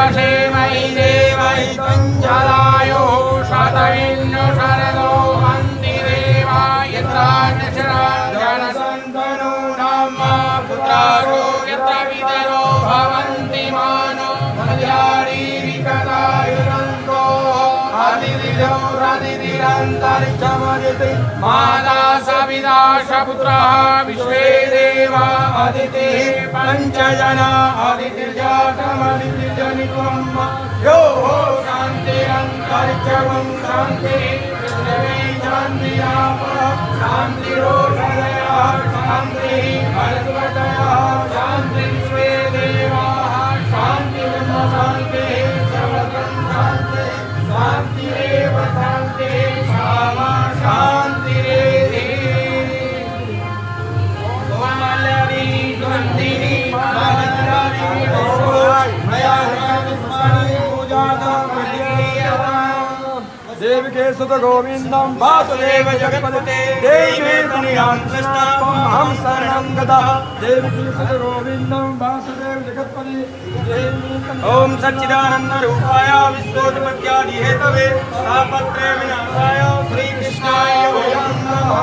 देवसेमहि देवैतञ्जलायो शतमिन्नो शरदो हन्ति देवा यत्र जनसन्तनो नाम पुत्रासो यत्र पितरो भवन्ति मानो मध्यारीरिकदायुरन्तो अदितिरन्तरिक्षमदिति माता सविता सपुत्रः विश्वे देवा अदितिः पञ्चजना अदितिर्जातमदितिर्जनित्वं यो शान्तिरन्तरिक्षं शान्तिः पृथिवी शान्तिरापः शान्तिरोषधयः शान्तिः भरद्वतयः शान्तिः विश्वे देवाः शान्तिर्ब्रह्म शान्तिः सर्वत्र शान्तिः शान्तिरेव शान्तिः सामा शान्तिरेधि ओमल्लवी द्वन्दिनी मलरवी मया पुष्पाणि पूजातं देव के सुत गोविंदम वासुदेव जगत्पते देवी तनयां कृष्णं हम शरणं गदा देव के सुत गोविंदम वासुदेव जगत्पते ओम सच्चिदानंद रूपाय विश्वोत्पत्त्यादि हेतवे तापत्रय विनाशाय श्री कृष्णाय वयं नमः।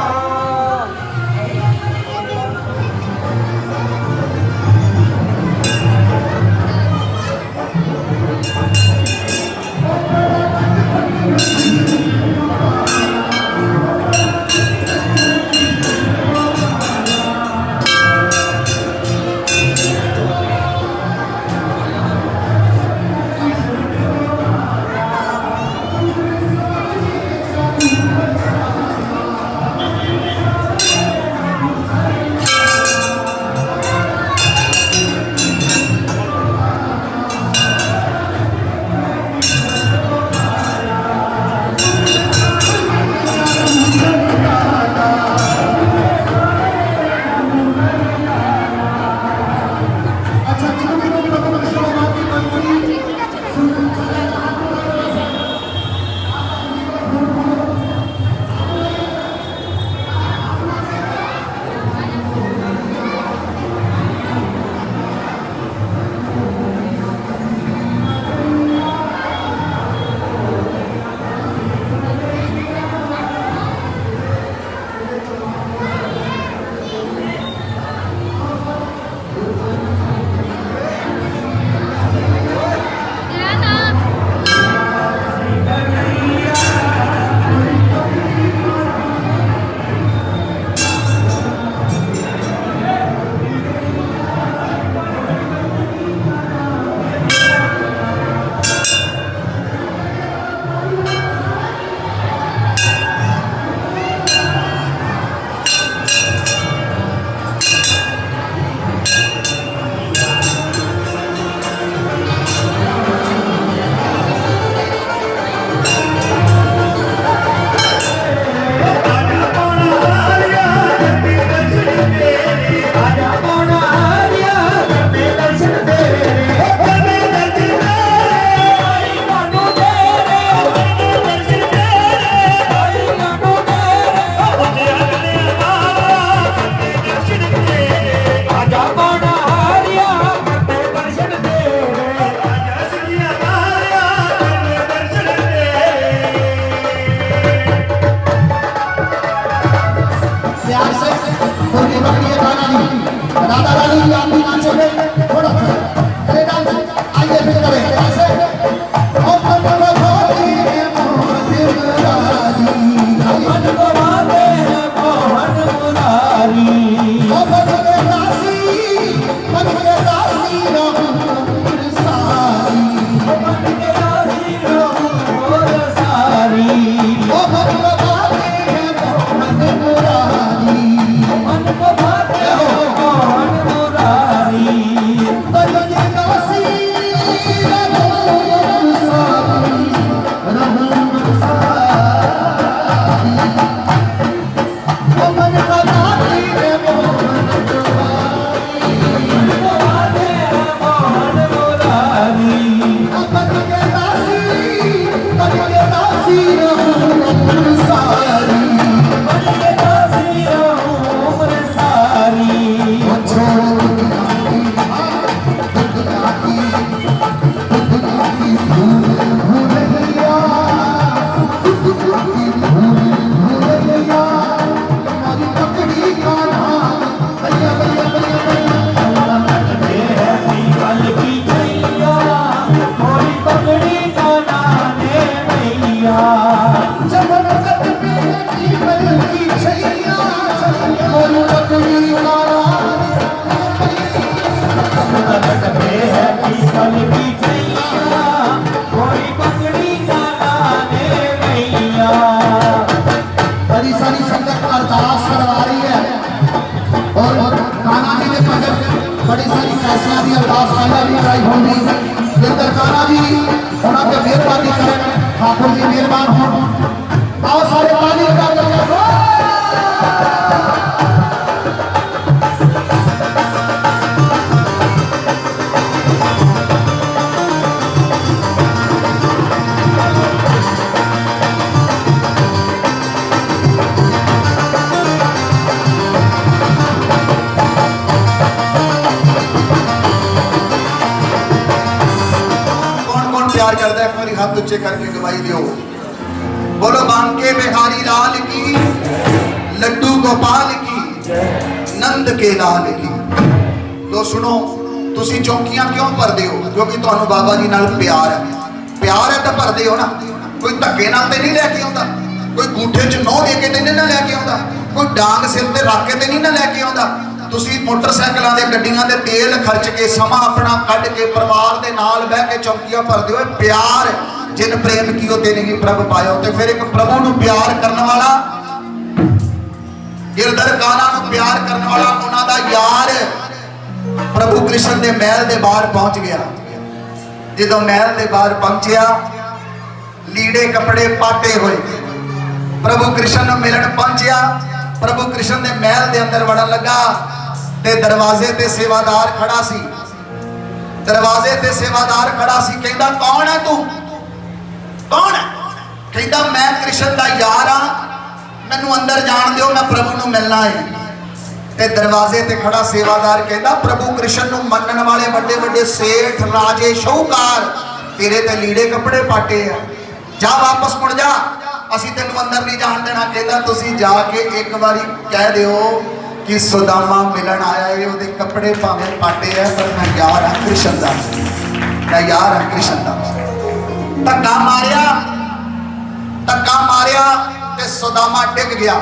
भजन बड़ी सारी पैसों की अरदास पहले भी कराई होगी जिंदर काना जी उन्होंने मेहरबानी करें ठाकुर जी मेहरबान हो आओ सारे पानी लगा करके प्यार करता है एक बारी हाथ ऊंचे करके गवाही दियो बोलो बांके बिहारी लाल की लड्डू गोपाल की नंद के लाल की। तो सुनो तुसी चौकियां क्यों भरदे हो क्योंकि तुहानू बाबा जी नाल प्यार है तो भरदे हो ना। कोई धक्के नाल ते नहीं लैके आउंदा कोई गूठे च नौ दे के ते नहीं ना लैके आउंदा कोई डांग सिर ते रख के ते नहीं ना लैके आउंदा। तुसी मोटरसाइकिलों के गड्डियां दे तेल खर्च के समा अपना कढ़ के परिवार के नाल बह के चौकियां भरदे हो। प्यार जिन प्रेम कियो ते नहीं प्रभु पायो। ते फिर एक प्रभु नू प्यार करने वाला गिरधर काना नू प्यार करने वाला उन्हां दा यार प्रभु कृष्ण दे महल दे बाहर पहुंच गया। जदों महल दे बाहर पहुंचया लीड़े कपड़े पाटे हुए प्रभु कृष्ण नू मिलन पहुंचया। प्रभु कृष्ण दे महल दे अंदर वड़न लगा ते दरवाजे ते सेवादार खड़ा सी। दरवाजे ते सेवादार खड़ा सी कहंदा कौन है तू कौन है कहंदा मैं कृष्ण दा यार हां मैनू अंदर जान दियो मैं प्रभु नू मिलना है। ते दरवाजे ते खड़ा सेवादार कहंदा प्रभु कृष्ण नू मनन वाले वड्डे वड्डे सेठ राजे शाहूकार तेरे ते लीड़े कपड़े पाटे आ जा वापस मुड़ जा असी तेनू अंदर नहीं जान देना। कहता तुसी जाके एक बारी कह दियो कि सुदामा मिलन आया है उहदे कपड़े भावें पाटे है पर मैं यार हां कृष्ण दा मैं यार हां कृष्ण दा। धक्का मारिया ते सुदामा डिग गया।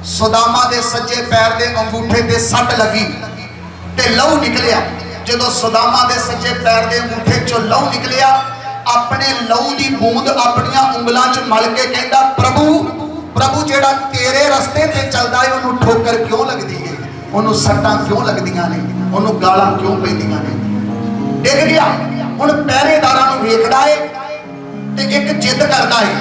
सुदामा दे सज्जे पैर दे अंगूठे ते सट लगी ते लहू निकलिया। जदों सुदामा दे सज्जे पैर दे अंगूठे चों लहू निकलिया अपने लहू की बूंद अपन उंगलों च मल के कहता प्रभु प्रभु जेड़ा तेरे रस्ते पे चलता है उन्होंने ठोकर क्यों लगती है उन्होंने सट्टां क्यों लगदियां ने उन्होंने गालां क्यों पैंदियां ने। डिग गया हुण पहरेदारां नूं वेखदा है ते एक जिद करता है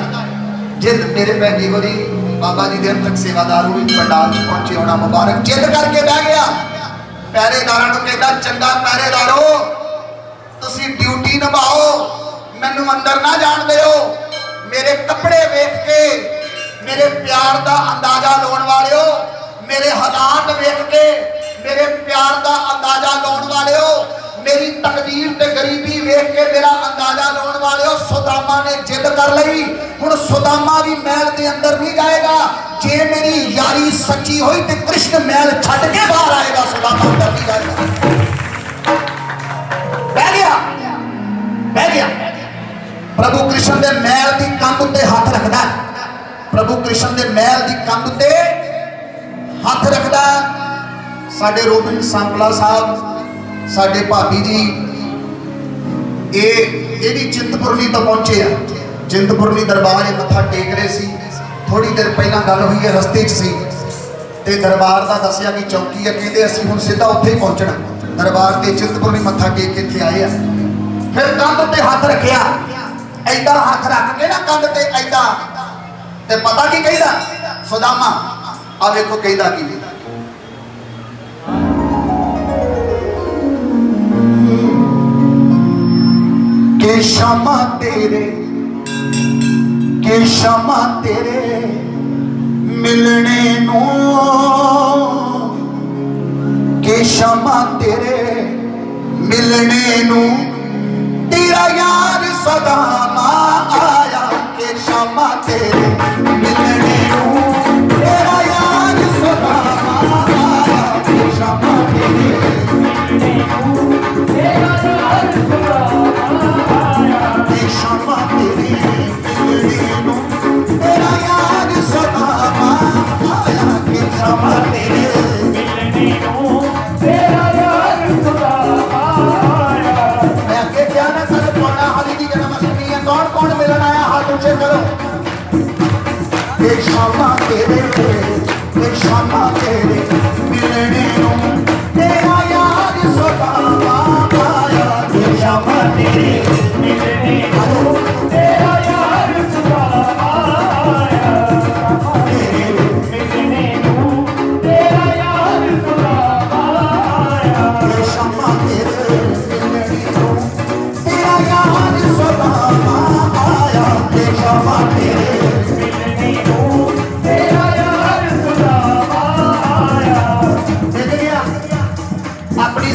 जिद मेरे भैन जी होरी बाबा जी दे तक सेवादार भी पंडाल पहुंचे होना मुबारक जिद करके बह गया। पहरेदारां नूं कहता चंगा पहरेदारो तुसीं ड्यूटी निभाओ मैनू अंदर ना जान दियो। मेरे कपड़े वेख के मेरे प्यार का अंदाजा लाने वाले हो मेरे हालात वेख के मेरे प्यार का अंदाजा लाने वाले हो मेरी तकदीर ते गरीबी वेख के मेरा अंदाजा लाने वाले हो। सुदामा ने जिद कर ली हुण सुदामा भी महल के अंदर नहीं जाएगा। जे मेरी यारी सच्ची हुई तो कृष्ण महल छड्ड के बाहर आएगा सुदामा अंदर नहीं जाएगा। बह गया प्रभु कृष्ण के महल की कंध उत्ते हाथ रखता प्रभु कृष्ण के महल की कंध उत्ते हाथ रखता। साडे रोबिन सांपला साहब साडे भाभी जी ये भी चिंतपुरनी तो पहुंचे आ चिंतपुरनी दरबार मत्था टेक रहे सी। थोड़ी देर पहला गल हुई है रस्ते च सी ते दरबार का दसिया कि चौकी है कहते असीं हुण सीधा उत्थे ही पहुंचना दरबार के चिंतपुरनी मत्था टेक के इत्थे आए आ। फिर कंध उत्ते हाथ रखिया ऐदा हाथ रख के ना कंध ते ऐदा ते पता की कहदा सुदामा आ देखो कहदा की के क्षमा तेरे मिलने नू के क्षमा तेरे मिलने नू तेरा यार सदामा आया के क्षमा तेरे मिलने नू तेरा यार सदामा आया के क्षमा तेरे मिलने नू तेरा यार सदामा आया के क्षमा तेरे मिलने नू तेरा यार सदामा आया के क्षमा तेरे मिलने नू तेरा यार सदामा आया। मैं आगे क्या ना कर पौना हरी की जन्माष्टमी है कौन कौन मिलन आया हाथ ऊंचे करो। एक क्षमा तेरे एक क्षमा तेरे मिलने नू तेरा यार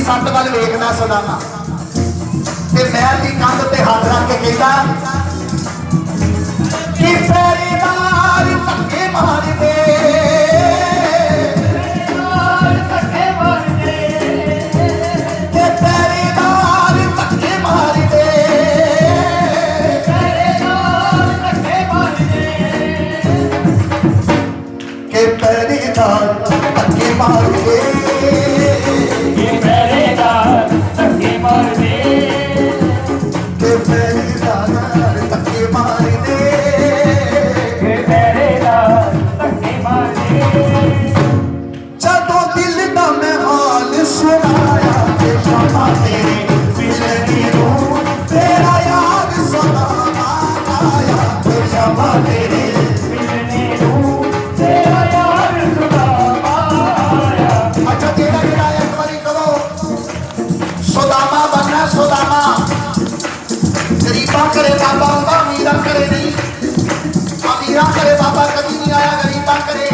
सट वाल वेखदा सुदामा ते महल की कंध ते हाथ रख के कहता कि पहरेदार धक्के मार दे करे बाबा होगा अमीरा करे नहीं अमीरा करे बाबा कभी नहीं आया गरीबा करे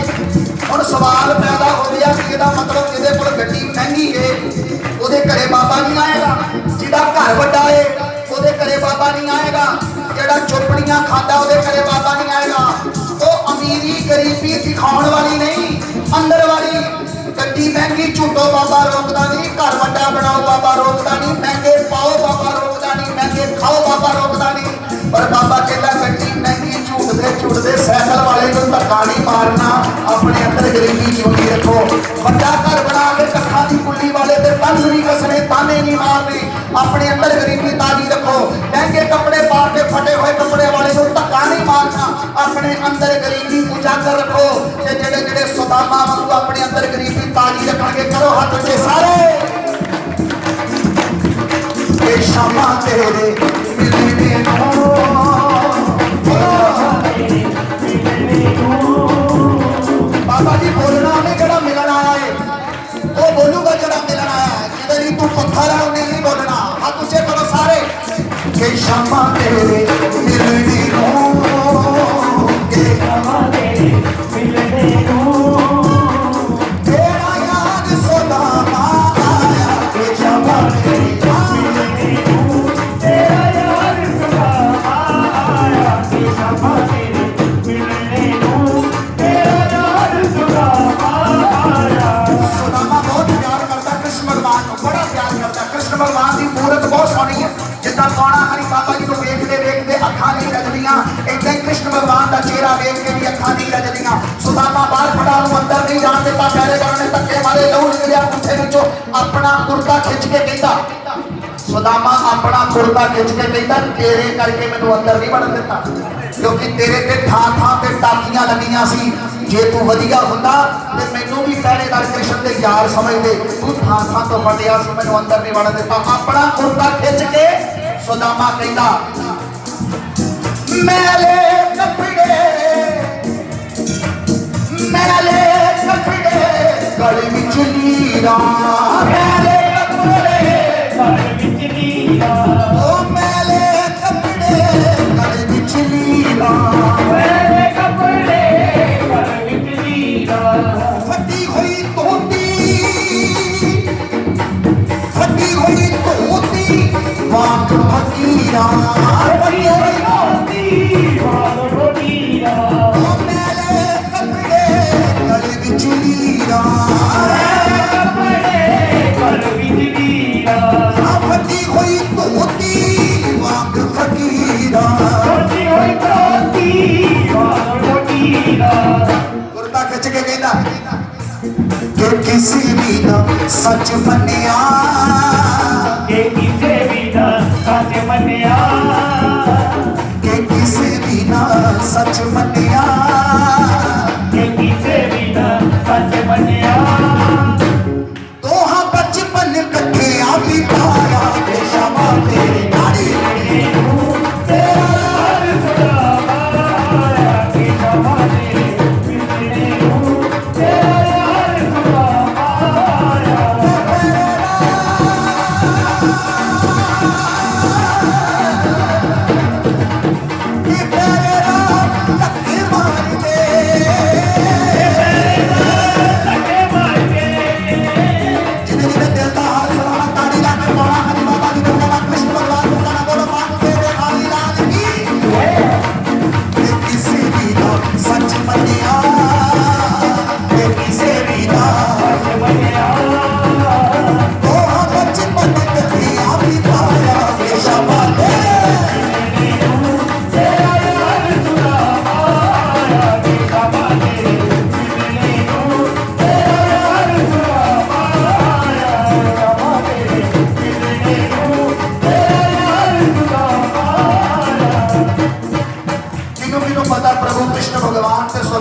और सवाल पैदा हो गया कि ਇਹਦਾ मतलब ਜਿਹਦੇ ਕੋਲ ਗੱਡੀ ਮਹਿੰਗੀ ਹੈ ਉਹਦੇ ਘਰੇ ਬਾਬਾ ਨਹੀਂ ਆਏਗਾ ਜਿਹਦਾ ਘਰ ਵੱਡਾ ਹੈ ਉਹਦੇ ਘਰੇ ਬਾਬਾ ਨਹੀਂ ਆਏਗਾ ਜਿਹੜਾ ਚੋਪੜੀਆਂ ਖਾਂਦਾ ਉਹਦੇ ਘਰੇ ਬਾਬਾ ਨਹੀਂ ਆਏਗਾ ਉਹ ਅਮੀਰੀ ਗਰੀਬੀ ਦਿਖਾਉਣ ਵਾਲੀ ਨਹੀਂ ਅੰਦਰ ਵਾਲੀ ਗੱਡੀ ਮਹਿੰਗੀ ਝੂਟੋ ਬਾਬਾ ਰੋਕਦਾ ਨਹੀਂ ਘਰ ਵੱਡਾ ਬਣਾਓ ਬਾਬਾ ਰੋਕਦਾ ਨਹੀਂ ਮਹਿੰਗੇ ਪਾਓ ਬਾਬਾ ਰੋਕਦਾ ਨਹੀਂ ਮਹਿੰਗੇ ਖਾਓ बाबा रोकता नहीं पर बाबा कहता गड्डी महंगी झूठते सैकल वाले को धक्का नहीं मारना अपने अंदर गरीबी जिंदी रखो बड़ा घर बना के कखा की कुल्ली वाले ते तंज नहीं कसने ताने नहीं मारने अपने अंदर गरीबी ताजी रखो महंगे कपड़े पा के फटे हुए कपड़े वाले को धक्का नहीं मारना अपने अंदर गरीबी उजागर रखो जेड़े जेड़े सुदामा वांगू अपने अंदर गरीबी ताजी रखणगे करो हाथ उठे सारे शामा तेरे मिलने बाबा जी बोलना उन्हें जरा मिलन आया है वो बोलूगा जरा मिलन आया है जिधर ही तू पत्थर है उन्हें नहीं बोलना हाथ ऊंचे करो सारे के शामा तेरे मिलने के शामा तेरे मिलने तेरा याद सुदामा आया के शामा तेरे भगवान की मूरत बहुत सोहनी है जिदा कौना हरी बाबा जी को वेखते वेखते अखा नहीं रजदियां इदा ही कृष्ण भगवान का चेहरा वेख के भी अखा नहीं रजदियां सुदामा बाहर खड़ा अंदर नहीं जान देता प्यारे ने धक्के मारे लहू निकलिया पुठे विचों अपना कुर्ता खिंच के कहता सुदामा अपना कुर्ता खिंच के कहता तेरे करके मैनू अंदर नहीं बढ़न देता क्योंकि तेरे ते थां ते टाकियां लगियां सी जे तू वधिया हुंदा ते मैनू भी पहरेदार कृष्ण दे यार समझदे तू थां तो फटिया सी मैनू अंदर नहीं बढ़न देता अपना कुर्ता खिंच के सुदामा कहता मैले कपड़े गली विच लीरा मैले कपड़े गली विच लीरा ओ मैले कपड़े गली विच लीरा मैले कपड़े गली विच लीरा फटी हुई धोती वांग फकीरा फटी हुई धोती वांग फकीरा ओ मैले कपड़े गली विच लीरा मैले कपड़े गली विच लीरा फटी हुई धोती वांग फकीरा फटी हुई धोती वांग फकीरा कुर्ता खिंच के कहंदा कि किसी भी ना सच मनिया के किसी भी ना सच मनिया के किसी भी ना सच मनिया के किसी भी ना सच मनिया तो हाँ बचपन कट्ठे आ बिठाया के शामा तेरी नारी तेरा यार सुदामा के शामा तेरी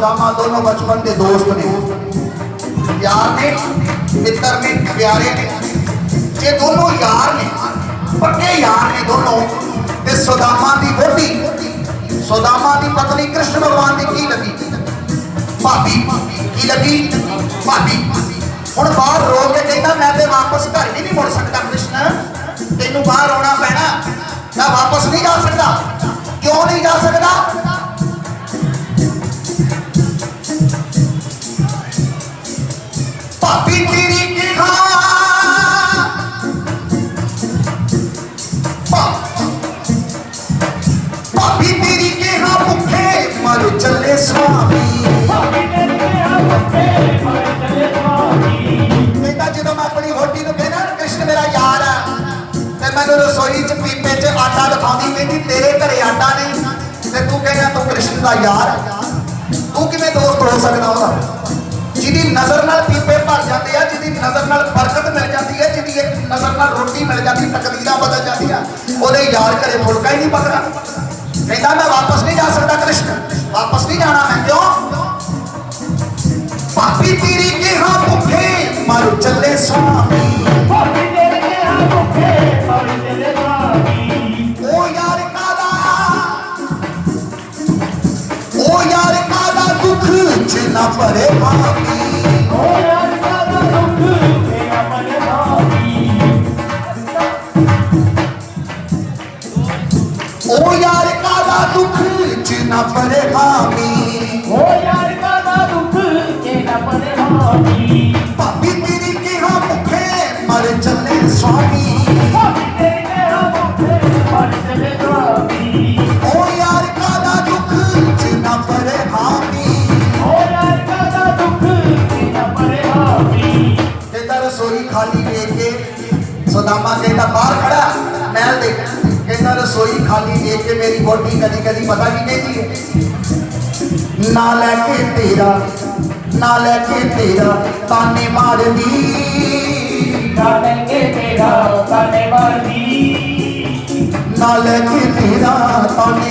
सुदामा दोनों बचपन के दोस्त ने, यार ने, मित्र ने, प्यारे ने। ये दोनों यार ने, पक्के यार ने दोनों। ते सुदामा की वोटी, सुदामा की पत्नी कृष्ण भगवान की की लगी? भाभी। की लगी? भाभी। हुण बाहर रो के कहता मैं तो वापस घर भी नहीं मुड़ सकता कृष्ण, तेनू बाहर आना पैना, मैं वापस नहीं जा सकता। क्यों नहीं जा सकता? भाभी तेरी की भाभी तेरी के हाँ भुखे मर चले स्वामी। कहता जो मैं अपनी वोटी को कहना कृष्ण मेरा यार है, तो मैं रसोई च पीपे च आटा दिखाती, कहती तेरे घरे आटा नहीं ते तू कहना तू कृष्ण का यार है। तू किवें दोस्त हो सकता होगा? जिहदी नज़र नाल पीपे भर जाते हैं, जिहदी नज़र नाल बरकत मिल जाती है, जिहदी एक नज़र नाल रोटी मिल जाती, तकदीरां बदल जाती हैं, ओदे यार घरे फुलका ही नहीं पकड़ा। कहता मैं वापस नहीं जा सकता कृष्ण, वापस नहीं जाना मैं। क्यों? भाभी तेरी के हाँ भुखे मर चले स्वामी। ओ यार कादा दुख च ना परे भाभी। ओ यार कादा दुख च ना परे भाभी। भाभी तेरी के हाँ भुखे मर चले स्वामी। ओ यार कादा दुख च ना परे भाभी। कहता रसोई खाली देख के सुदामा कहता बाहर खड़ा महल देख, कहता रसोई खाली देख के मेरी वोटी कदी कदी पता की कहती है ना लेके तेरा ताने मार दी। ना लेके तेरा ताने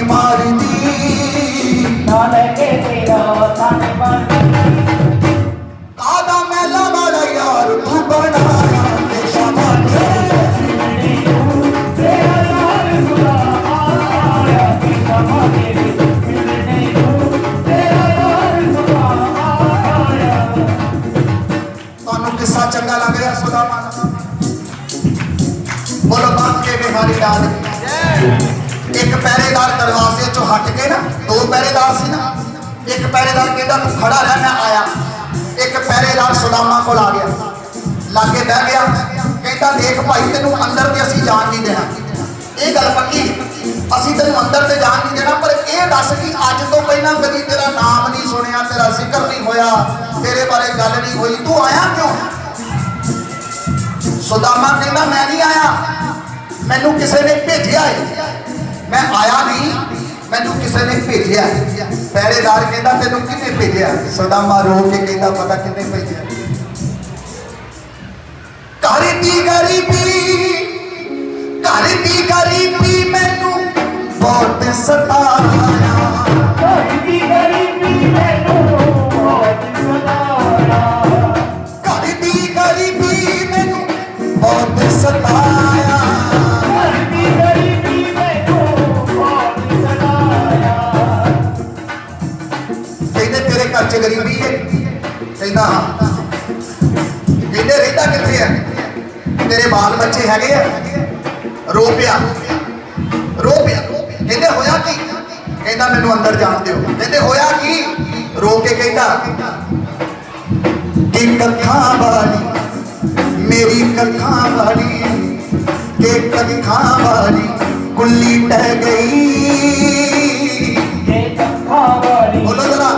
मार दी। कादा मेला वाला यार तू बनाया किस्सा चंगा लग रहा सुदामा? बोलो बात के बिहारी डाल। एक पहरेदार दरवाजे चो हट के ना, दो पहरेदार सी ना, एक पहरेदार कहता तू खड़ा रह मैं आया। एक पहरेदार सुदामा को आ गया, लागे बह गया, कहता देख भाई तेनू अंदर ते असीं जान नहीं देना, ये गल पक्की असीं तेनू अंदर ते जान नहीं देना, पर यह दस कि अज तो पहला कभी तेरा नाम नहीं सुनिया, तेरा जिक्र नहीं होया, तेरे बारे गल नहीं हुई, तू आया क्यों? सुदामा कहता मैं नहीं आया, मैनू किसी ने भेजा है, मैं आया नहीं, मैनू किसी ने भेजा है। पहरेदार कहता तेनू किने भेजा? सुदामा रो के कहता पता किने भेजा? घर दी गरीबी मैनू बहुत सताया। घर दी गरीबी मैनू बहुत सताया। कहते तेरे घर च गरीबी है? कहता हाँ। कहते रहता कितने है? तेरे बाल बच्चे है? रो पिया। कहते होया की? कहता मैनू अंदर जान दो। कहते होया की? रो के कहता कि कखां वाली मेरी कखां वाली के कखां वाली कुल्ली टह गई। बोलो जरा।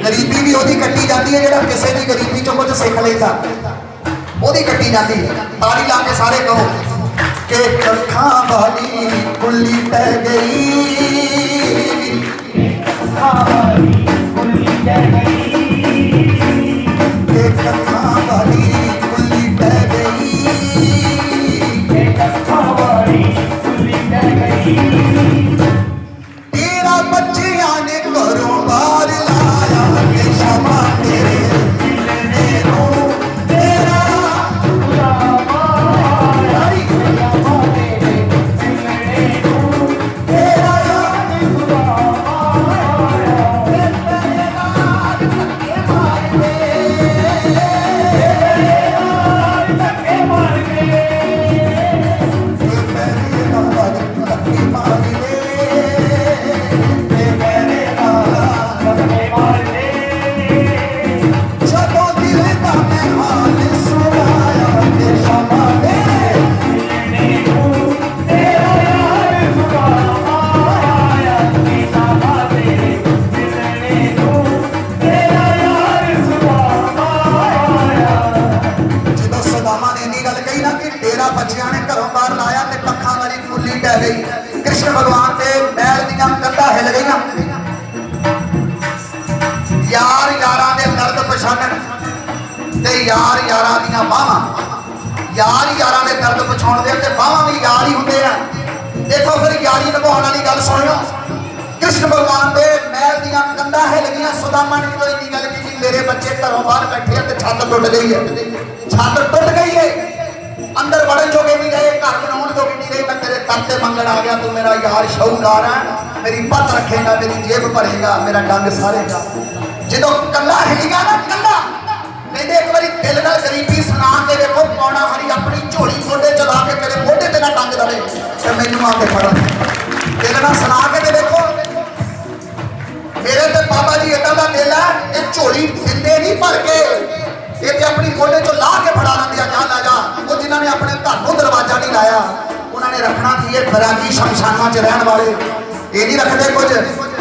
गरीबी भी ओदी कट्टी जाती है जेड़ा किसी की गरीबी चो कुछ सिख लेता, ओदी कट्टी जाती है। ताली ला के सारे कहो के कखां वाली कुल्ली टह गई। तेरा बच्चियां ने ते यार यारां दियां बाहां, यार यारां दे दर्द पछाउंदे ते बाहां भी यार ही हुंदे आ। देखो फिर यारी निभाउण वाली गल सुणियो, कृष्ण भगवान दे महल दियां कंधां हिल गईयां। सुदामा ने जदों इन्नी गल कीती, मेरे बच्चे घरों बाहर बैठे ते छत टुट गई है, छत टुट गई है, अंदर वड़न जोगे नहीं रहे, घर बनाउण जोगे नहीं रहे, मैं तेरे दर ते मंगण आ गया। तू मेरा यार शाहूकार है, मेरी पत रखेगा, मेरी जेब भरेगा, मेरा डंग सारेगा। जो कंधा हिलिया ना, कंधा कहते एक बार दिल नाल गरीबी सुना के देखो, पौना हरी अपनी झोली मोढे च ला के तेरे मोढे ते ना टंग दवे ते मैनूं आके फड़, दिल नाल सुना के ते देखो। मेरे ते बाबा जी इदां दा दिल है, ये झोली दिंदे नहीं भर के, ये ते अपनी मोढे चों ला के फड़ा लैंदे आ, जा ला जा। वो जिन्हां ने अपने घर नूं दरवाजा नहीं लाया, उन्होंने रखना की है फराजी शमशानां च रहण वाले, ये नहीं रखते कुछ।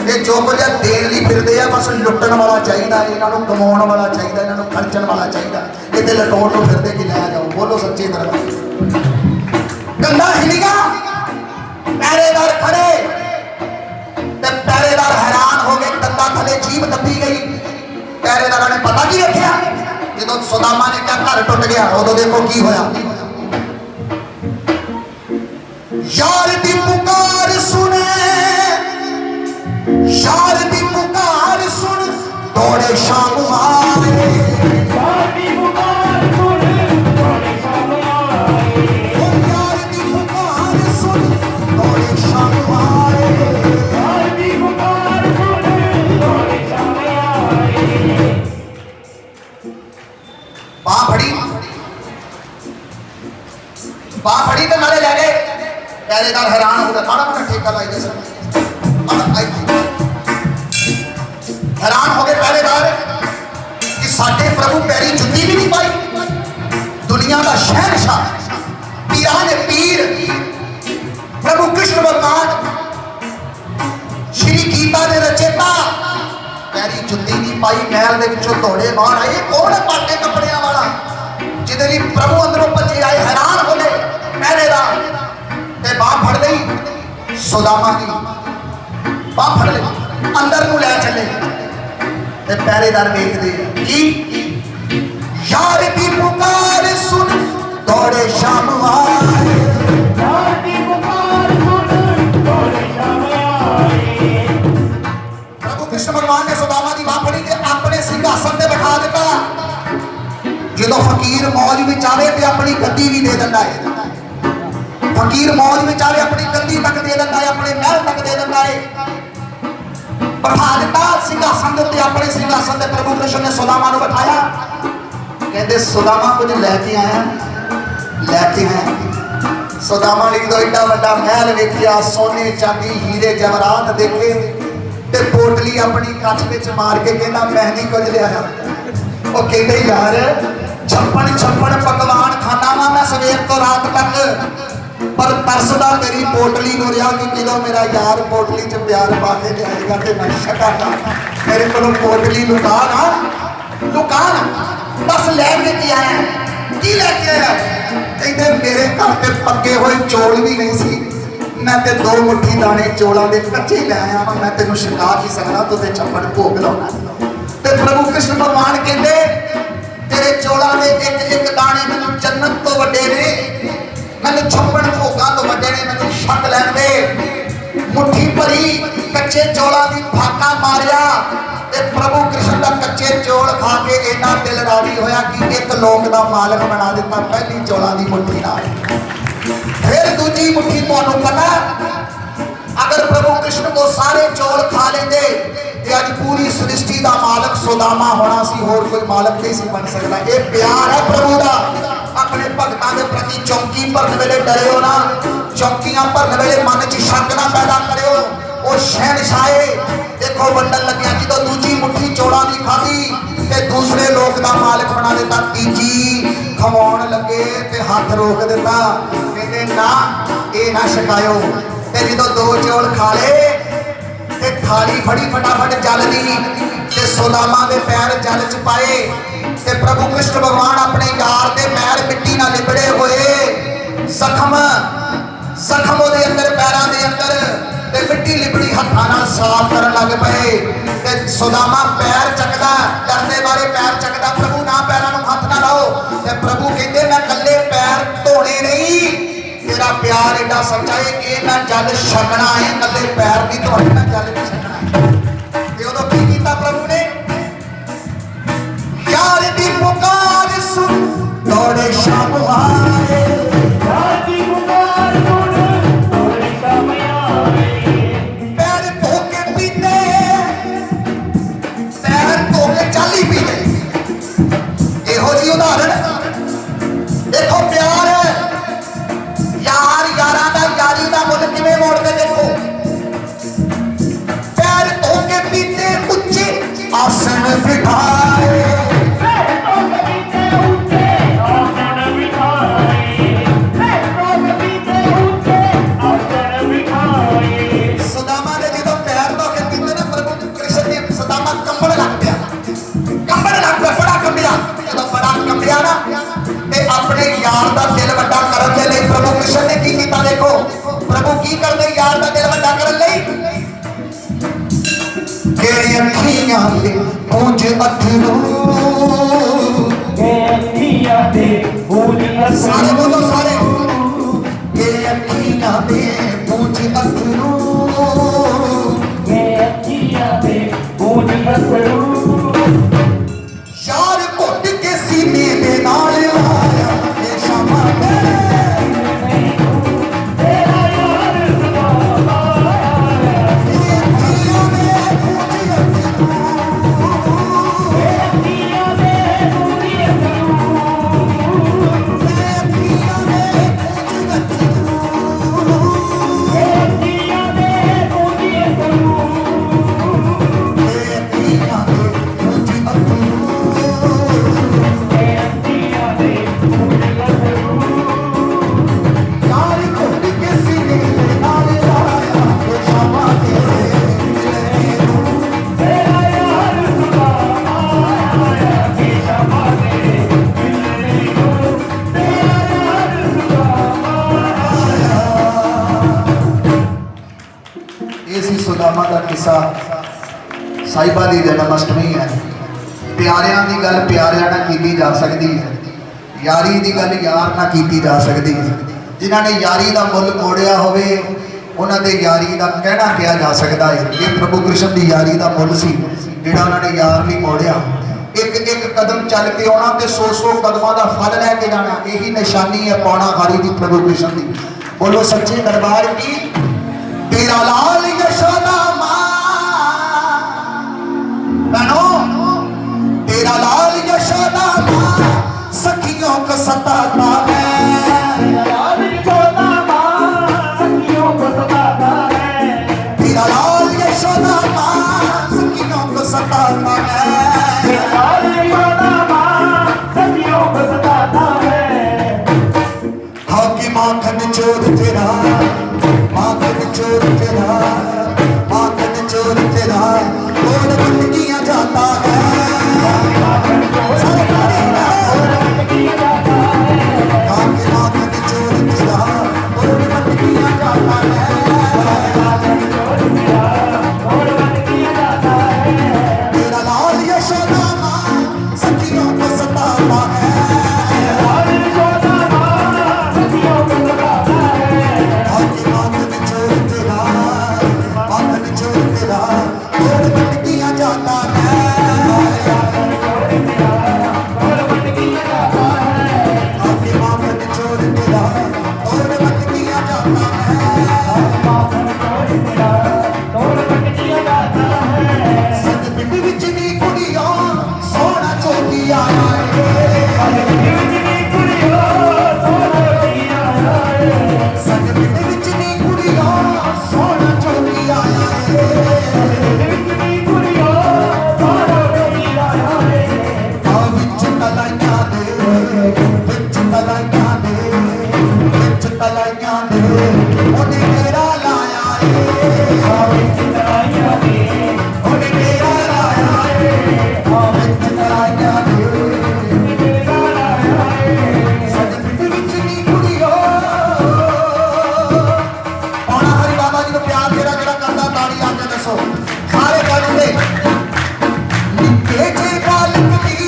ये जो कुछ है देण लई फिरदे आ, बस लुट्टण वाला चाहिदा, इन्हां नूं कमाउण वाला चाहिदा, इन्हां नूं खर्चण वाला चाहिदा, ये ते लटोण नूं फिरदे कि लै जाओ। बोलो सच्चे दरबार। कंधा हिलिया, पहरेदार खड़े ते पहरेदार हैरान हो गए, कंधा थले जीभ दबी गई। पहरेदारां ने पता की रखिया, जदों सुदामा ने कहा घर टुट गया, उदों देखो की होया। यार दी पुकार सुने, यार दी पुकार सुन, दौड़े शाम आए, यार दी पुकार सुन, दौड़े शाम आए, यार दी पुकार सुन, दौड़े शाम आए, यार दी पुकार सुन, दौड़े शाम आए। बांह फड़ी, बांह फड़ी तो नाले ले गए। पहरेदार हैरान हो गया, माड़ा माड़ा ठेका लाई दे सर, हैरान हो गए पहरेदार कि साडे प्रभु पैरी जुत्ती भी नहीं पाई। दुनिया का शहनशाह, पीरां ने पीर प्रभु कृष्ण भगवान, श्री गीता ने रचेता, पैरी जुत्ती नहीं पाई, महल दे विचों दौड़े बाहर आए। कौन है पाटे कपड़ियां वाला जिहदे लई प्रभु अंदरों भजे आए। हैरान हो गए पहरेदार ते बांह फड़ लई, सुदामा दी बांह फड़ लई, अंदर नूं लै चले। ते पहरेदार देखदे की, यार दी पुकार सुन, दौड़े शाम आए, यार दी पुकार सुन, दौड़े शाम आए। प्रभु कृष्ण भगवान ने सुदामा दी बांह फड़ी ते अपने सिंहासन ते बिठा दिता। जदों फकीर मौज विच आवे ते अपनी गद्दी भी दे दिंदा है, फकीर मौज में आवे अपनी गद्दी तक दे दिंदा है, अपने महल तक दे दिंदा है। बैठा दिता सिंहासन दे उत्ते, अपने सिंहासन ते प्रभु कृष्ण ने सुदामा नूं बिठाया। कहंदे सुदामा कुछ लैके आया, लैके आया। सुदामा ने जदों एडा वड्डा महल वेखिया, सोने चांदी हीरे जवाहरात देखे ते पोटली अपनी कच्छ विच मार के कहंदा मैं नहीं कुछ लिया। वो कहंदे यार छप्पन छप्पन पकवान खाना वा मैं सवेर तो रात तक, पर तरसदा तेरी पोटली नूं रिहा कि किलो मेरा यार पोटली च प्यार पा के लियाएगा ते मैं छकांगा। मेरे कोलों पोटली लुका ना, लुका ना, बस लैके की आया, की लैके आया। कहंदे मेरे घर ते पक्के हुए चौल भी नहीं सी, मैं ते 2 मुट्ठी दाने चौलों दे कच्चे लै आया वां, मैं तेनूं छका की सकदा, तूं ते छप्पन भोग लाउणा। ते प्रभु कृष्ण भगवान कहंदे तेरे चौलों दे एक एक दाने मैनूं जन्नत तो वड्डे ने, मैंने छप्पन भोगां तो वड्डे ने, मैंने छक लैण दे। मुट्ठी भरी कच्चे चौलों की फाका मारिया ते प्रभु कृष्ण का कच्चे चौल खा के इन्ना दिल राजी होया कि एक लोक का मालक बना दिता पहली चौलों की मुट्ठी नाल। फिर दूजी मुट्ठी तुहानूं पता, अगर प्रभु कृष्ण को सारे चौल खा लेंदे ते अज पूरी सृष्टि का मालक सुदामा होना सी, होर कोई मालक नहीं सी बन सकता। ये प्यार है प्रभु का अपने भगतां दे प्रति। चौकी भरन वेले डरिओ ना, चौकियां भरन वेले मन च शक ना पैदा करिओ। वो शहनशाहे देखो वंडन लग्या, जो दूजी मुट्ठी चौलों की खाधी ते दूसरे लोक का मालक बना दिता, तीजी खवाउण लगे ते हाथ रोक दिता, कहते ना ये ना छकायो। ते जो 2 चौल खा ले ते थाली फड़ी फटाफट जल दी ते सुदामा दे पैर जल च पाए ते प्रभु कृष्ण भगवान अपने यार दे पैर मिट्टी नाल लिबड़े होए, जख्म जख्म ओदे अंदर पैरां दे अंदर ते मिट्टी लिबड़ी हत्थां नाल साफ करन लग पए ते सुदामा पैर चकदा, डरदे बारे पैर चकदा, प्रभु ना पैरां नूं हत्थ ना एडा प्यार एडा सच्चा है कि मैं जल छकना है कदे पैर नहीं धोने मैं जल नहीं छकना है ते उदों की कीता प्रभु ने यार दी पुकार सुन दौड़े शाम आए यार दी पुकार सुन दौड़े शाम आए पैर धो के पीते पैर धो के चाली पीते ਇਹੋ ਜੀ ਉਦਾਹਰਣ देखो प्यार यार यारां दा यारी दा मुल किवें मोड़दे देखो पैर धो के पीते उच्चे आसन बिठाए पैर धो के पीते ऊंचे आसन बिठाए पैर धो के पीते ऊंचे आसन बिठाए सुदामा ने जो पैर धो के पीते ना प्रभु कृष्ण ने सुदामा कंबल लग गया बड़ा कंबिया जो बड़ा कंबिया ना ते अपने यार दा दिल वड्डा करन दे लई प्रभु कृष्ण ने की कीता देखो प्रभु की करदे यार दा दिल वड्डा करन लई तेरी अखियां दे गूंज अथरू के अखियां दे गूंज अथरू सारे बोलो सारे तेरी अखियां दे गूंज अथरू के अखियां दे गूंज अथरू यार घुट के सीने दे नाल लाया ये शामा तेरा यार सुदामा तेरी अखियां में गूंज अथरू के अखियां दे गूंज अथरू तेरी अखियां में गूंज अथरू के अखियां दे गूंज अथरू तेरी अखियां में गूंज अथरू यार घुट के सीने दे नाल लाया ये शामा तेरा यार सुदामा आया के शामा दे मिलने को तेरा यार सुदामा ਇਹ ਸੀ ਸੁਦਾਮਾ ਦਾ ਕਿੱਸਾ ਸਾਹਿਬਾ ਦੀ ਜਨਮ ਅਸ਼ਟਮੀ ਹੈ ਪਿਆਰਿਆਂ ਦੀ ਗੱਲ ਪਿਆਰਿਆਂ ਨਾਲ ਕੀਤੀ ਜਾ ਸਕਦੀ ਹੈ ਯਾਰੀ ਦੀ ਗੱਲ ਯਾਰ ਨਾਲ ਕੀਤੀ ਜਾ ਸਕਦੀ ਹੈ ਜਿਨ੍ਹਾਂ ਨੇ ਯਾਰੀ ਦਾ ਮੁੱਲ ਮੋੜਿਆ ਹੋਵੇ ਉਹਨਾਂ ਦੇ ਯਾਰੀ ਦਾ ਕਹਿਣਾ ਕਿਹਾ ਜਾ ਸਕਦਾ ਹੈ ਇਹ ਪ੍ਰਭੂ ਕ੍ਰਿਸ਼ਨ ਦੀ ਯਾਰੀ ਦਾ ਮੁੱਲ ਸੀ ਜਿਹੜਾ ਉਹਨਾਂ ਨੇ ਯਾਰ ਲਈ ਮੋੜਿਆ ਇੱਕ ਇੱਕ ਕਦਮ ਚੱਲ ਕੇ ਆਉਣਾ ਤੇ 100 ਕਦਮਾਂ ਦਾ ਫਲ ਲੈ ਕੇ ਜਾਣਾ ਇਹੀ ਨਿਸ਼ਾਨੀ ਹੈ ਪੌਣਾ ਹਾਰੀ ਦੀ ਪ੍ਰਭੂ ਕ੍ਰਿਸ਼ਨ ਦੀ ਬੋਲੋ ਸੱਚੇ ਦਰਬਾਰ ਕੀ तेरा लाल यशोदा माँ बहनों तेरा लाल यशोदा माँ सखियों को सताता है यार यशोदा माँ सखियों को सताता है तेरा लाल यशोदा माँ सखियों को सताता है यार यशोदा माँ सखियों को सताता है हाँ की माखन चोर तेरा माखन चोर तेरा माखन चोर तेरा कौन बंदगियां जाता है सारे गाने काके माखन चोर तेरा कौन बंदगियां जाता है तेरा लाल यशोदा माँ सखियों को सताता है काके माखन चोर तेरा कौन बंदगियां जाता है काके माखन चोर तेरा कौन बंदगियां जाता है सच पिंड विच नी कुड़ियों सोना चोटी आया है सच पिंड विच नी कुड़ियों सोना चोटी आया है आ विच तलाइयां दे ओने तेरा लाया है विच तलाइयां दे ओने तेरा लाया है विच तलाइयां दे सच पिंड विच नी कुड़ियों आना हरि बाबा जी को प्यार तेरा जरा करदा ताड़ी आके दसो सारे गाने निके जे बालक दी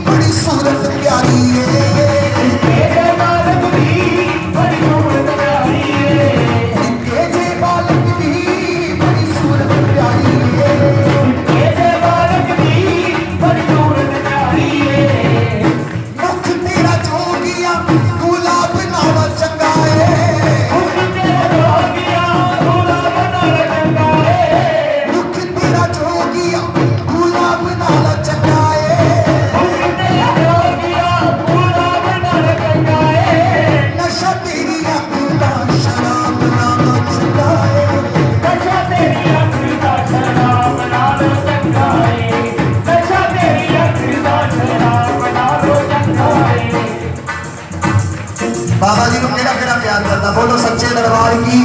बड़ी सूरत प्यारी है बड़ी सूरत प्यारी बाबा जी को केड़ा केड़ा प्यार करता, बोलो सच्चे दरबार की।